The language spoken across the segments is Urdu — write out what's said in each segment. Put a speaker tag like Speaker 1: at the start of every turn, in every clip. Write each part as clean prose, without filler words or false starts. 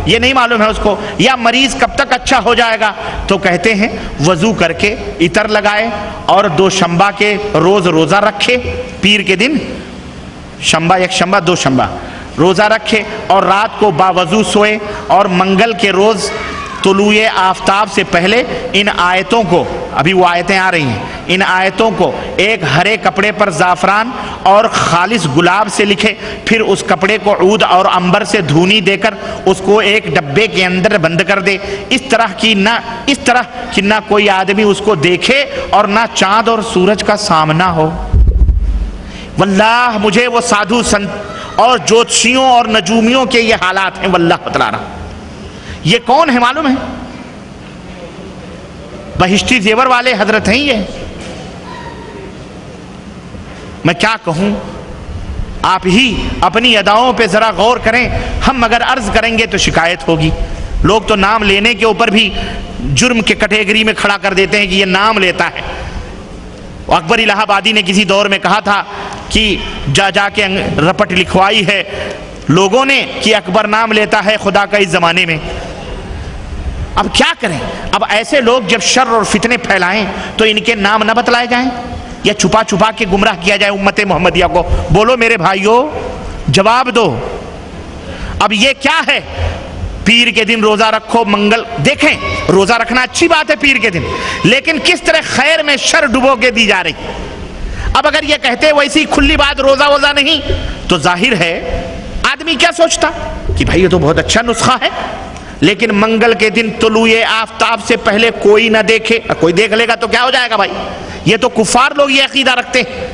Speaker 1: یہ نہیں معلوم ہے اس کو، یا مریض کب تک اچھا ہو جائے گا، تو کہتے ہیں وضو کر کے عطر لگائے اور دوشنبہ کے روز روزہ رکھے، پیر کے دن شنبہ، یک شنبہ، دو شنبہ روزہ رکھے اور رات کو باوضو سوئے، اور منگل کے روز طلوع آفتاب سے پہلے ان آیتوں کو، ابھی وہ آیتیں آ رہی ہیں، ان آیتوں کو ایک ہرے کپڑے پر زعفران اور خالص گلاب سے لکھے، پھر اس کپڑے کو عود اور عنبر سے دھونی دے کر اس کو ایک ڈبے کے اندر بند کر دے، اس طرح کہ نہ کوئی آدمی اس کو دیکھے اور نہ چاند اور سورج کا سامنا ہو۔ واللہ مجھے وہ سادھو سنت اور جوتشیوں اور نجومیوں کے یہ حالات ہیں، واللہ بتلا رہا۔ یہ کون ہے معلوم ہے؟ بہشتی زیور والے حضرت ہیں یہ۔ میں کیا کہوں، آپ ہی اپنی اداؤں پہ ذرا غور کریں، ہم اگر عرض کریں گے تو شکایت ہوگی۔ لوگ تو نام لینے کے اوپر بھی جرم کے کیٹیگری میں کھڑا کر دیتے ہیں کہ یہ نام لیتا ہے۔ اکبر الہ آبادی نے کسی دور میں کہا تھا کہ جا کے رپٹ لکھوائی ہے لوگوں نے کہ اکبر نام لیتا ہے خدا کا اس زمانے میں۔ اب کیا کریں؟ اب ایسے لوگ جب شر اور فتنے پھیلائیں تو ان کے نام نہ بتلائے جائیں، یا چھپا چھپا کے گمراہ کیا جائے امت محمدیہ کو؟ بولو میرے بھائیو، جواب دو۔ اب یہ کیا ہے؟ پیر کے دن روزہ رکھو، منگل، دیکھیں روزہ رکھنا اچھی بات ہے پیر کے دن، لیکن کس طرح خیر میں شر ڈبو کے دی جا رہی۔ اب اگر یہ کہتے ویسی کھلی بات روزہ ووزہ نہیں، تو ظاہر ہے آدمی کیا سوچتا کہ بھائی یہ تو بہت اچھا نسخہ ہے، لیکن منگل کے دن طلوع آفتاب سے پہلے کوئی نہ دیکھے، کوئی دیکھ لے گا تو کیا ہو جائے گا بھائی؟ یہ تو کفار لوگ یہ عقیدہ رکھتے ہیں۔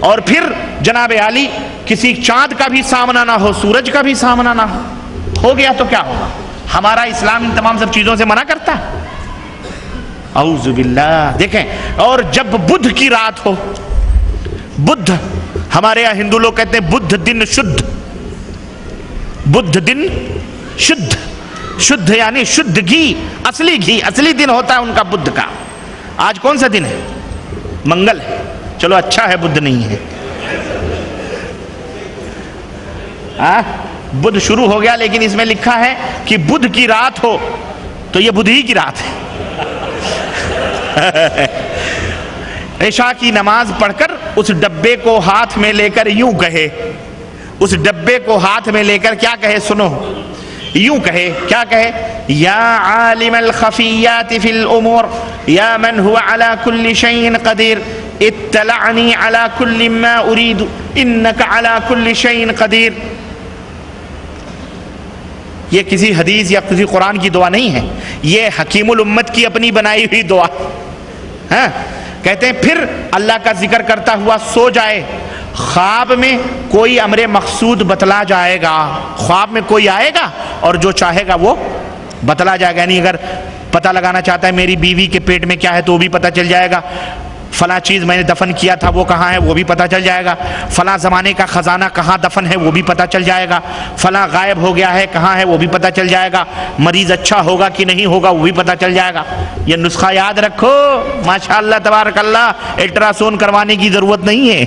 Speaker 1: اور پھر جناب عالی کسی چاند کا بھی سامنا نہ ہو، سورج کا بھی سامنا نہ ہو گیا تو کیا ہوگا؟ ہمارا اسلام ان تمام سب چیزوں سے منع کرتا ہے۔ اعوذ باللہ۔ دیکھیں، اور جب بدھ کی رات ہو، بدھ، ہمارے یہاں ہندو لوگ کہتے ہیں بدھ دن شدھ، بدھ دن شدھ، شدھ یعنی شدھ گھی، اصلی دن ہوتا ہے ان کا بدھ کا۔ آج کون سا دن ہے؟ منگل ہے، چلو اچھا ہے بدھ نہیں ہے۔ بدھ شروع ہو گیا، لیکن اس میں لکھا ہے کہ بدھ کی رات ہو، تو یہ بدھ ہی کی رات ہے۔ عشاء کی نماز پڑھ کر اس ڈبے کو ہاتھ میں لے کر یوں کہے، اس ڈبے کو ہاتھ میں لے کر کیا کہے؟ سنو، یوں کہے، کیا کہے؟ یا عالم الخفیات فی الامور، یا من هو علی کل شیء قدیر، اطلعنی علی کل ما ارید، انک علی کل شیء قدیر۔ یہ کسی حدیث یا کسی قرآن کی دعا نہیں ہے، یہ حکیم الامت کی اپنی بنائی ہوئی دعا۔ ہاں، کہتے ہیں پھر اللہ کا ذکر کرتا ہوا سو جائے، خواب میں کوئی امر مقصود بتلا جائے گا، خواب میں کوئی آئے گا اور جو چاہے گا وہ بتلا جائے گا۔ یعنی اگر پتہ لگانا چاہتا ہے میری بیوی کے پیٹ میں کیا ہے تو وہ بھی پتہ چل جائے گا، فلاں چیز میں نے دفن کیا تھا وہ کہاں ہے وہ بھی پتہ چل جائے گا، فلاں زمانے کا خزانہ کہاں دفن ہے وہ بھی پتہ چل جائے گا، فلاں غائب ہو گیا ہے کہاں ہے وہ بھی پتہ چل جائے گا، مریض اچھا ہوگا کہ نہیں ہوگا وہ بھی پتہ چل جائے گا۔ یہ نسخہ یاد رکھو، ماشاءاللہ تبارک اللہ، الٹرا ساؤنڈ کروانے کی ضرورت نہیں ہے۔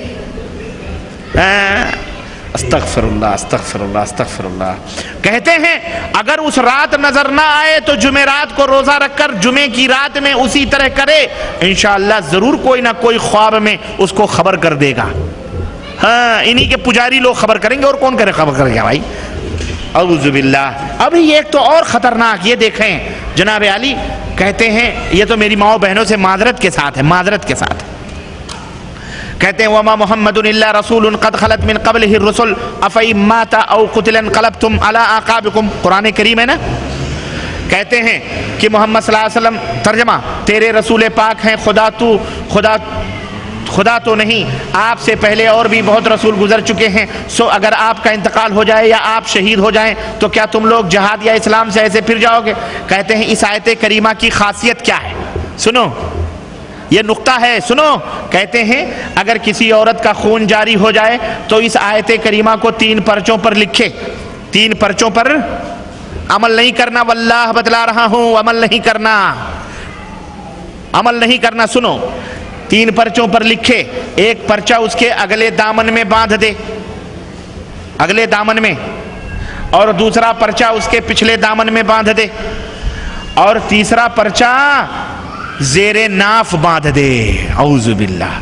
Speaker 1: استغفر اللہ، استغفر اللہ، استغفر اللہ۔ کہتے ہیں اگر اس رات نظر نہ آئے تو جمعرات کو روزہ رکھ کر جمعے کی رات میں اسی طرح کرے، انشاءاللہ ضرور کوئی نہ کوئی خواب میں اس کو خبر کر دے گا۔ ہاں، انہی کے پجاری لوگ خبر کریں گے، اور کون کرے خبر کرے گا بھائی؟ اعوذ باللہ۔ ابھی ایک تو اور خطرناک، یہ دیکھیں جناب علی کہتے ہیں، یہ تو میری ماؤں بہنوں سے معذرت کے ساتھ ہے، معذرت کے ساتھ کہتے ہیں وما محمد الا رسول قد خلت من قبلہ الرسل افئن مات او قتل انقلبتم علی اعقابکم، قرآن کریم ہے نا۔ کہتے ہیں کہ محمد صلی اللہ علیہ وسلم، ترجمہ، تیرے رسول پاک ہیں، خدا تو نہیں، آپ سے پہلے اور بھی بہت رسول گزر چکے ہیں، سو اگر آپ کا انتقال ہو جائے یا آپ شہید ہو جائیں تو کیا تم لوگ جہاد یا اسلام سے ایسے پھر جاؤ گے؟ کہتے ہیں اس آیت کریمہ کی خاصیت کیا ہے؟ سنو، یہ نقطہ ہے، سنو۔ کہتے ہیں اگر کسی عورت کا خون جاری ہو جائے تو اس آیت کریمہ کو 3 پرچوں پر لکھے، 3 پرچوں پر عمل نہیں کرنا، واللہ بتلا رہا ہوں، عمل نہیں کرنا، عمل نہیں کرنا۔ سنو، 3 پرچوں پر لکھے، ایک پرچہ اس کے اگلے دامن میں باندھ دے، اگلے دامن میں، اور دوسرا پرچہ اس کے پچھلے دامن میں باندھ دے، اور تیسرا پرچہ زیر ناف باندھ دے۔ اعوذ باللہ۔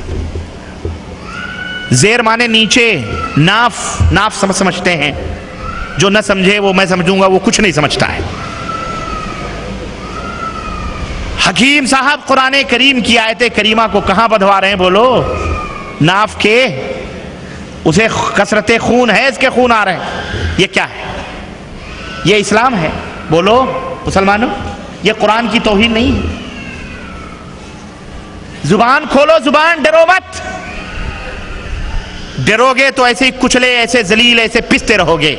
Speaker 1: زیر مانے نیچے، ناف سمجھتے ہیں، جو نہ سمجھے وہ میں سمجھوں گا وہ کچھ نہیں سمجھتا ہے۔ حکیم صاحب قرآن کریم کی آیت کریمہ کو کہاں بدھوا رہے ہیں بولو؟ ناف کے، اسے کثرت خون ہے، اس کے خون آ رہے ہیں۔ یہ کیا ہے؟ یہ اسلام ہے؟ بولو مسلمانوں، یہ قرآن کی توہین نہیں ہے؟ زبان کھولو، زبان، ڈرو مت۔ ڈرو گے تو ایسے ہی کچلے، ایسے ذلیل، ایسے پستے رہو گے،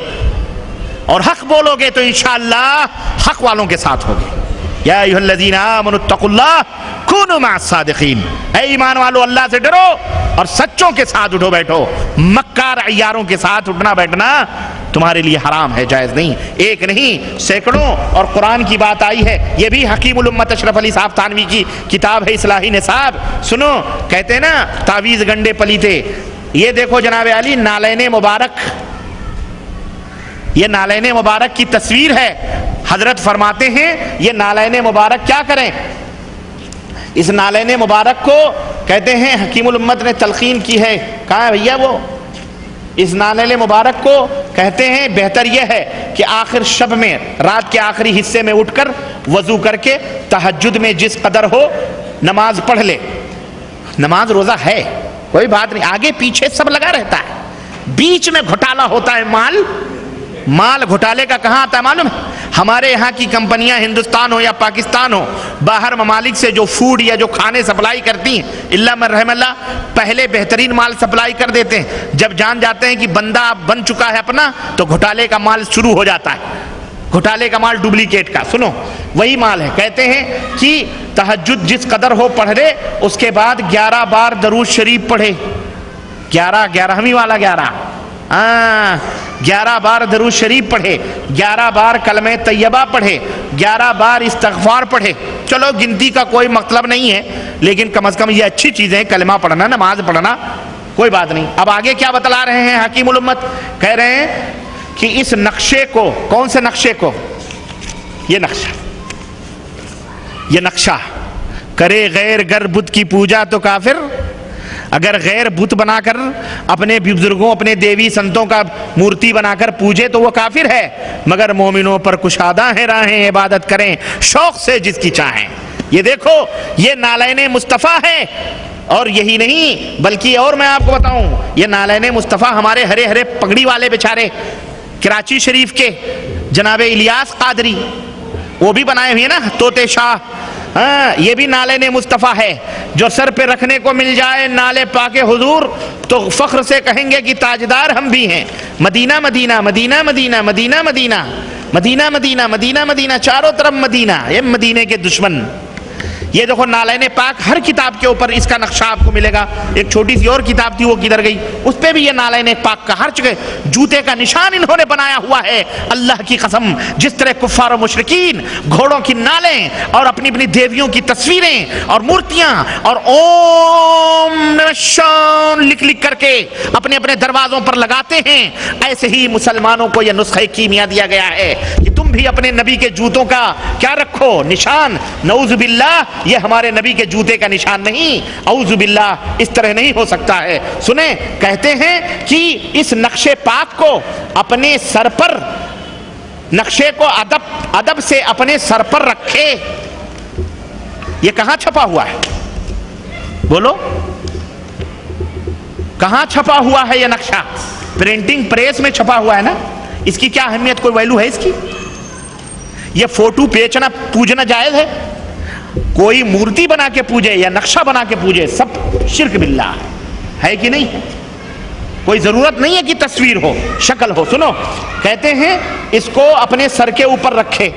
Speaker 1: اور حق بولو گے تو انشاءاللہ حق والوں کے ساتھ ہوگے۔ یا ایھا الذین آمنوا اتقوا اللہ کونوا مع الصادقین، اے ایمان والو اللہ سے ڈرو اور سچوں کے ساتھ اٹھو بیٹھو۔ مکار عیاروں کے ساتھ اٹھنا بیٹھنا تمہارے لیے حرام ہے، جائز نہیں۔ ایک نہیں، سینکڑوں، اور قرآن کی بات آئی ہے۔ یہ بھی حکیم الامت اشرف علی صاحب تھانوی کی کتاب ہے اصلاحی نصاب۔ سنو، کہتے ہیں نا تعویذ گنڈے پلیتے۔ یہ دیکھو جناب علی، نالین مبارک، یہ نالین مبارک کی تصویر ہے۔ حضرت فرماتے ہیں یہ نالین مبارک کیا کریں؟ اس نالین مبارک کو کہتے ہیں حکیم الامت نے تلقین کی ہے۔ کہاں ہے بھیا وہ؟ اس نالین مبارک کو کہتے ہیں بہتر یہ ہے کہ آخر شب میں، رات کے آخری حصے میں اٹھ کر وضو کر کے تہجد میں جس قدر ہو نماز پڑھ لے۔ نماز روزہ ہے، کوئی بات نہیں، آگے پیچھے سب لگا رہتا ہے، بیچ میں گھوٹالا ہوتا ہے۔ مال گھوٹالے کا کہاں آتا ہے معلوم ہے؟ ہمارے یہاں کی کمپنیاں، ہندوستان ہو یا پاکستان ہو، باہر ممالک سے جو فوڈ یا جو کھانے سپلائی کرتی ہیں، اللہ من رحم اللہ، پہلے بہترین مال سپلائی کر دیتے ہیں، جب جان جاتے ہیں کہ بندہ بن چکا ہے اپنا، تو گھوٹالے کا مال شروع ہو جاتا ہے، گھوٹالے کا مال ڈپلیکیٹ کا۔ سنو، وہی مال ہے۔ کہتے ہیں کہ تہجد جس قدر ہو پڑھ لے، اس کے بعد 11 بار درود شریف پڑھے۔ 11ویں والا 11 بار درود شریف پڑھے، 11 بار کلمہ طیبہ پڑھے، 11 بار استغفار پڑھے۔ چلو گنتی کا کوئی مطلب نہیں ہے، لیکن کم از کم یہ اچھی چیزیں، کلمہ پڑھنا، نماز پڑھنا، کوئی بات نہیں۔ اب آگے کیا بتلا رہے ہیں حکیم الامت؟ کہہ رہے ہیں کہ اس نقشے کو، کون سے نقشے کو؟ یہ نقشہ کرے غیر گر بت کی پوجا تو کافر۔ اگر غیر بت بنا کر اپنے بزرگوں، اپنے دیوی سنتوں کا مورتی بنا کر پوجے تو وہ کافر ہے، مگر مومنوں پر کشادہ ہیں راہیں، عبادت کریں شوق سے جس کی چاہیں۔ یہ دیکھو، یہ نالین مصطفیٰ ہے۔ اور یہی نہیں بلکہ اور میں آپ کو بتاؤں، یہ نالین مصطفیٰ ہمارے ہرے ہرے پگڑی والے بیچارے کراچی شریف کے جناب الیاس قادری، وہ بھی بنائے ہوئے نا طوطے شاہ، یہ بھی نالین مصطفیٰ ہے، جو سر پہ رکھنے کو مل جائے نالے پاک حضور تو فخر سے کہیں گے کہ تاجدار ہم بھی ہیں۔ مدینہ مدینہ مدینہ مدینہ مدینہ مدینہ مدینہ مدینہ مدینہ مدینہ، چاروں طرف مدینہ، یہ مدینے کے دشمن۔ یہ دیکھو نالین پاک، ہر کتاب کے اوپر اس کا نقشہ آپ کو ملے گا۔ ایک چھوٹی سی اور کتاب تھی، وہ کدھر گئی؟ اس پہ بھی یہ نالین پاک کا ہر جگہ جوتے کا نشان انہوں نے بنایا ہوا ہے۔ اللہ کی قسم، جس طرح کفار و مشرکین گھوڑوں کی نالیں اور اپنی اپنی دیویوں کی تصویریں اور مورتیاں اور اوم نمہ شان لکھ لکھ کر کے اپنے اپنے دروازوں پر لگاتے ہیں، ایسے ہی مسلمانوں کو یہ نسخہ کیمیا دیا گیا ہے کہ تم بھی اپنے نبی کے جوتوں کا کیا رکھو؟ نشان۔ نعوذ باللہ، یہ ہمارے نبی کے جوتے کا نشان نہیں، اعوذ باللہ، اس طرح نہیں ہو سکتا ہے۔ سنیں، کہتے ہیں کہ اس نقشے پاک کو اپنے سر پر، نقشے کو ادب سے اپنے سر پر رکھے۔ یہ کہاں چھپا ہوا ہے؟ بولو، کہاں چھپا ہوا ہے یہ نقشہ؟ پرنٹنگ پریس میں چھپا ہوا ہے نا۔ اس کی کیا اہمیت، کوئی ویلو ہے اس کی؟ یہ فوٹو بیچنا پوجنا جائز ہے؟ کوئی مورتی بنا کے پوجے یا نقشہ بنا کے پوجے، سب شرک باللہ ہے کہ نہیں؟ کوئی ضرورت نہیں ہے کہ تصویر ہو، شکل ہو۔ سنو، کہتے ہیں اس کو اپنے سر کے اوپر رکھے۔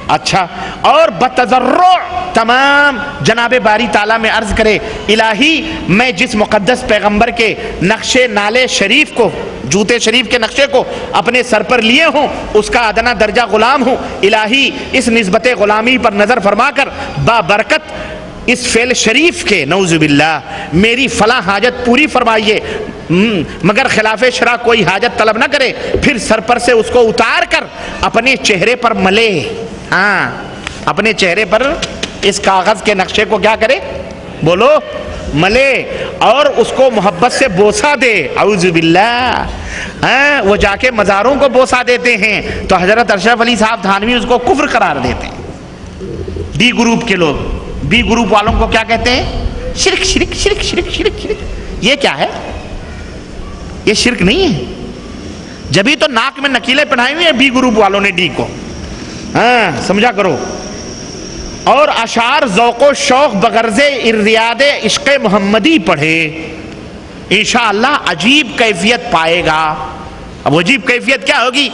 Speaker 1: اچھا، اور بتضرع تمام جناب باری تعالیٰ میں عرض کرے، الہی میں جس مقدس پیغمبر کے نقشے نالے شریف کو، جوتے شریف کے نقشے کو اپنے سر پر لیے ہوں، اس کا ادنا درجہ غلام ہوں، الہی اس نسبت غلامی پر نظر فرما کر بابرکت اس فعل شریف کے نعوذ باللہ میری فلاں حاجت پوری فرمائیے، مگر خلاف شرع کوئی حاجت طلب نہ کرے، پھر سر پر سے اس کو اتار کر اپنے چہرے پر ملے، ہاں اپنے چہرے پر اس کاغذ کے نقشے کو کیا کرے، بولو ملے، اور اس کو محبت سے بوسہ دے، اعوذ باللہ۔ وہ جا کے مزاروں کو بوسہ دیتے ہیں تو حضرت اشرف علی صاحب تھانوی اس کو کفر قرار دیتے ہیں۔ بی گروپ کے لوگ، بی گروپ والوں کو کیا کہتے ہیں، شرک شرک شرک شرک شرک شرک۔ یہ کیا ہے، یہ شرک نہیں ہے، جبھی تو ناک میں نکیلے پہنائے ہوئے ہیں بی گروپ والوں نے ڈی کو، ہاں سمجھا کرو۔ اور اشعار ذوق و شوق بغرض ارتیاد عشق محمدی پڑھے، انشاءاللہ عجیب کیفیت پائے گا۔ اب عجیب کیفیت کیا ہوگی،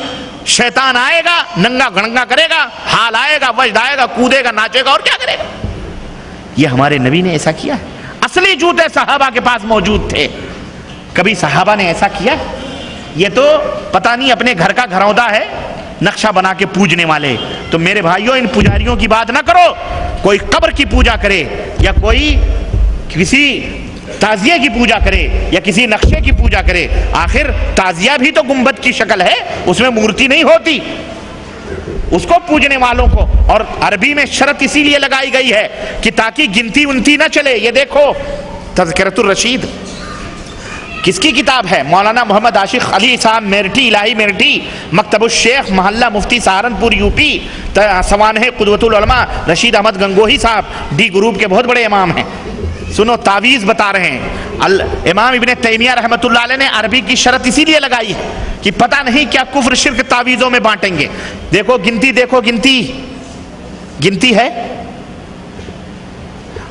Speaker 1: شیطان آئے گا، ننگا گھنگا کرے گا، حال آئے گا، وجد آئے گا، کودے گا، ناچے گا، اور کیا کرے گا۔ یہ ہمارے نبی نے ایسا کیا، اصلی جوتے صحابہ کے پاس موجود تھے، کبھی صحابہ نے ایسا کیا؟ یہ تو پتہ نہیں اپنے گھر کا گھروندا ہے، نقشہ بنا کے پوجنے والے۔ تو میرے بھائیوں ان پجاریوں کی بات نہ کرو، کوئی قبر کی پوجا کرے یا کوئی کسی تعزیے کی پوجا کرے یا کسی نقشے کی پوجا کرے، آخر تعزیہ بھی تو گنبد کی شکل ہے، اس میں مورتی نہیں ہوتی، اس کو پوجنے والوں کو۔ اور عربی میں شرط اسی لیے لگائی گئی ہے کہ تاکہ گنتی ونتی نہ چلے۔ یہ دیکھو تذکرۃ الرشید کس کی کتاب ہے، مولانا محمد عاشق علی صاحب میرٹھی، الہی میرٹھی، مکتب الشیخ، محلہ مفتی سہارنپور یو پی، سوانح قدوۃ العلماء رشید احمد گنگوہی صاحب ڈی گروپ کے بہت بڑے امام ہیں۔ سنو تعویذ بتا رہے ہیں، امام ابن تیمیہ رحمۃ اللہ علیہ نے عربی کی شرط اسی لیے لگائی ہے کہ پتہ نہیں کیا کفر شرک تعویذوں میں بانٹیں گے۔ دیکھو گنتی، دیکھو گنتی، گنتی ہے۔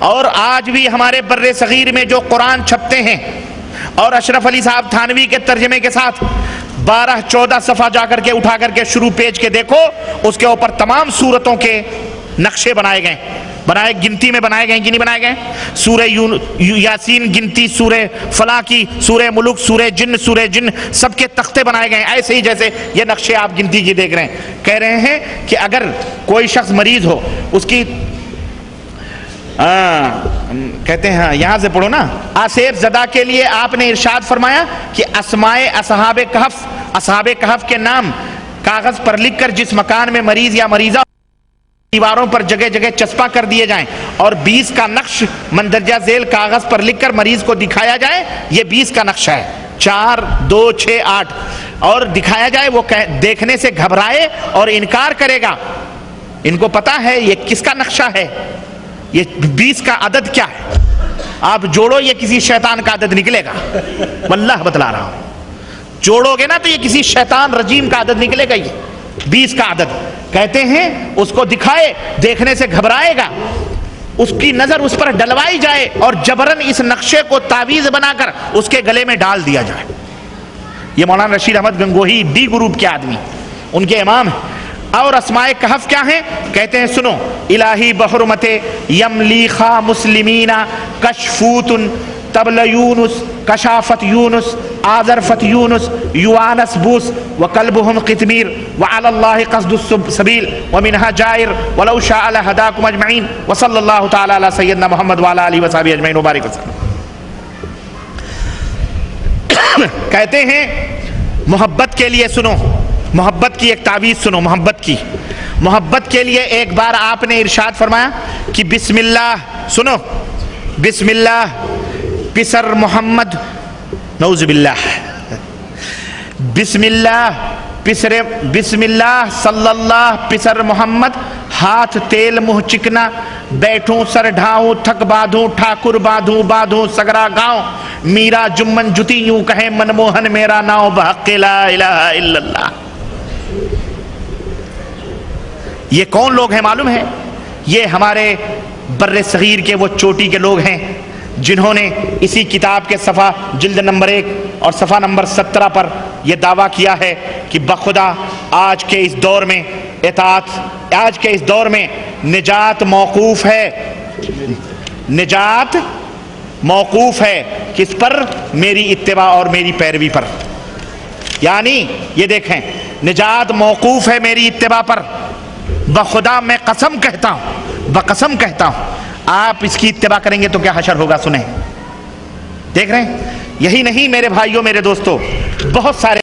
Speaker 1: اور آج بھی ہمارے بر صغیر میں جو قرآن چھپتے ہیں اور اشرف علی صاحب تھانوی کے ترجمے کے ساتھ 12-14 صفحہ جا کر کے اٹھا کر کے شروع پیج کے دیکھو، اس کے اوپر تمام سورتوں کے نقشے بنائے گئے، گنتی میں بنائے گئے کہ نہیں بنائے گئے؟ سورہ یاسین گنتی، سورہ فلاں کی، سورہ ملک، سورہ جن، سب کے تختے بنائے گئے، ایسے ہی جیسے یہ نقشے آپ گنتی کی دیکھ رہے ہیں۔ کہہ رہے ہیں کہ اگر کوئی شخص مریض ہو، اس کی کہتے ہیں یہاں سے پڑھو نا، آصف زدہ کے لیے آپ نے ارشاد فرمایا کہ اسمائے اصحاب کہف کے نام کاغذ پر لکھ کر جس مکان میں مریض یا مریضہ دیواروں پر جگہ جگہ چسپاں کر دیے جائیں، اور 20 کا نقش مندرجہ ذیل کاغذ پر لکھ کر مریض کو دکھایا جائے۔ یہ 20 کا نقشہ ہے، 4 2 6 8، اور دکھایا جائے، وہ دیکھنے سے گھبرائے اور انکار کرے گا۔ ان کو پتا ہے یہ کس کا نقشہ ہے، یہ 20 کا عدد کیا ہے، آپ جوڑو یہ کسی شیطان کا عدد نکلے گا، واللہ بتلا رہا ہوں، جوڑو گے نا تو یہ کسی شیطان رجیم کا عدد نکلے گا، یہ 20 کا عدد۔ کہتے ہیں اس کو دکھائے، دیکھنے سے گھبرائے گا، اس کی نظر اس پر ڈلوائی جائے اور جبرن اس نقشے کو تعویذ بنا کر اس کے گلے میں ڈال دیا جائے۔ یہ مولانا رشید احمد گنگوہی ڈی گروپ کے آدمی، ان کے امام ہیں۔ اور اسماء کہف کیا ہیں؟ کہتے ہیں سنو، الہی بحرمت یملیخا مسلمین کشفوت تبل یونس کشافت یونس آذرفت یونس یوانس بوس وقلبهم قطمیر وعلى الله قصد السبیل ومنها جائر ولو شاء لهداكم اجمعین وصلی اللہ تعالی علی سیدنا محمد وعلى آلہ وصحبہ اجمعین وبارک وسلم۔ کہتے ہیں محبت کے لیے سنو، محبت کی ایک تعویذ سنو، محبت کے لیے ایک بار آپ نے ارشاد فرمایا کہ بسم اللہ، سنو بسم اللہ پسر محمد، نعوذ باللہ، بسم اللہ بسم اللہ صلی اللہ پسر محمد، ہاتھ تیل منہ چکنا، بیٹھوں سر ڈھاؤں تھک باندھوں ٹھاکر باندھوں سگرا گاؤں، میرا جمن جتی یوں کہیں منموہن میرا ناؤ بحق لا الہ الا اللہ۔ یہ کون لوگ ہیں معلوم ہے؟ یہ ہمارے بر صغیر کے وہ چوٹی کے لوگ ہیں جنہوں نے اسی کتاب کے صفحہ جلد نمبر 1 اور صفحہ نمبر 17 پر یہ دعویٰ کیا ہے کہ بخدا آج کے اس دور میں اطاعت، آج کے اس دور میں نجات موقوف ہے، نجات موقوف ہے کس پر؟ میری اتباع اور میری پیروی پر۔ یعنی یہ دیکھیں، نجات موقوف ہے میری اتباع پر۔ بخدا میں قسم کہتا ہوں، بقسم کہتا ہوں، آپ اس کی اتباع کریں گے تو کیا حشر ہوگا، سنیں۔ دیکھ رہے ہیں، یہی نہیں میرے بھائیوں، میرے دوستوں، بہت سارے